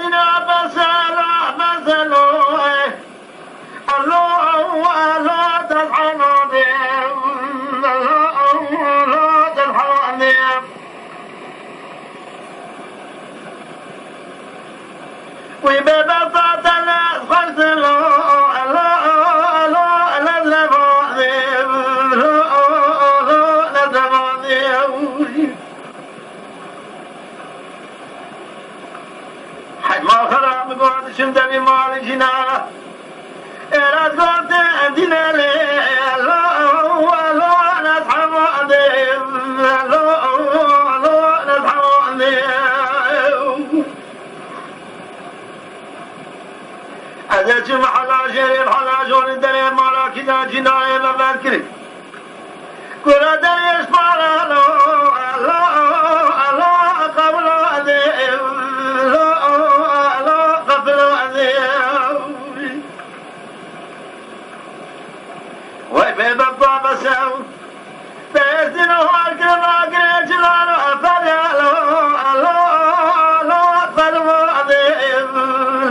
دينا بسلوا الله لا تضحنوني لا تضحنوني وببساطة الناس خلصوا لا نزلوني لا نزلوني حد ما خراب قد شمدني مالكنا إراز قد دينا لي لا نصحب عديم لا نصحب عديم أذيت محلا شريف حلا جون الدنيا مالا كنا جناية مبكري كل دنيا يسمعنا لا قبل عديم لا قبل عديم وبيبقى بساو بيزنوا الكرما جلالو فليالو لا قلب عظيم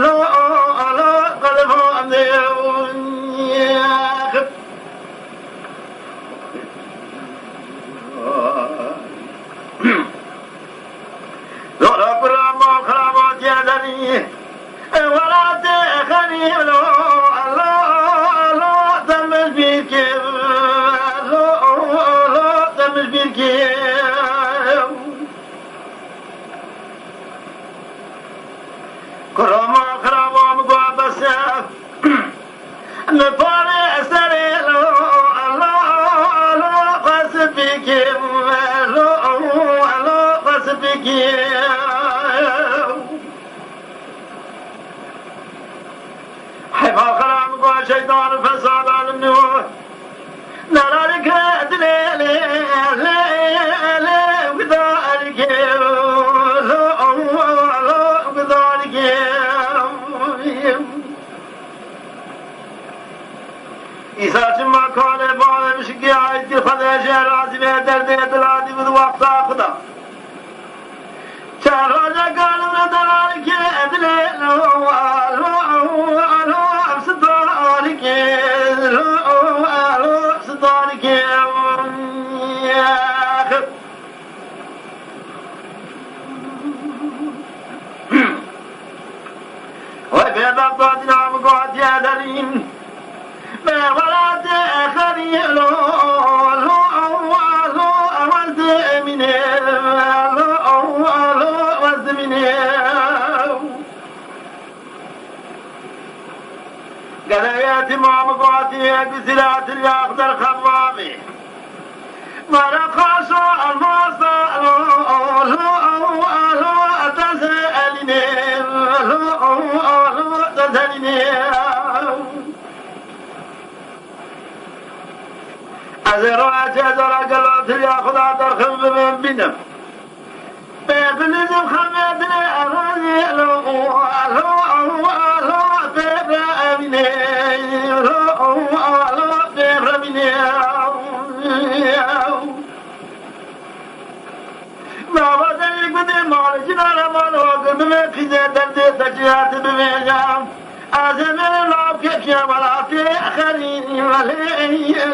لا قلب عظيم لا كل ما خرابات يدني ولا تخني لا تمش بيك لا تمش بيك كل ما خرابات مقابسة نفاري أسري لا قاسم بيك لا قاسم بيك حفا خرام قوى شيطان فساد على النور نرى لك دليلي وكذلك وكذلك إذا ما كان بعض مشكي عايز خذ شهرات من دردية العادي من وقت أخذ شهرات قالوا ندرك دليل صدارك وبيبقى مقعد يا دليل ما ولد آخري لا أولد من أولد من قريات ما مقعدي بسلات الأخضر خضامي ما رقصوا المصدر تسألني تسألني أزرعت أزرع قلت يا خدا ترخم من بنم بيبنزم خميتني أراني بيبرأمني بيبرأمني ما بدأي قدي مال جنانا مالوك بمكي دردي تجيات بميجام أزمن الله كيف يا ملاتي أخرين ولي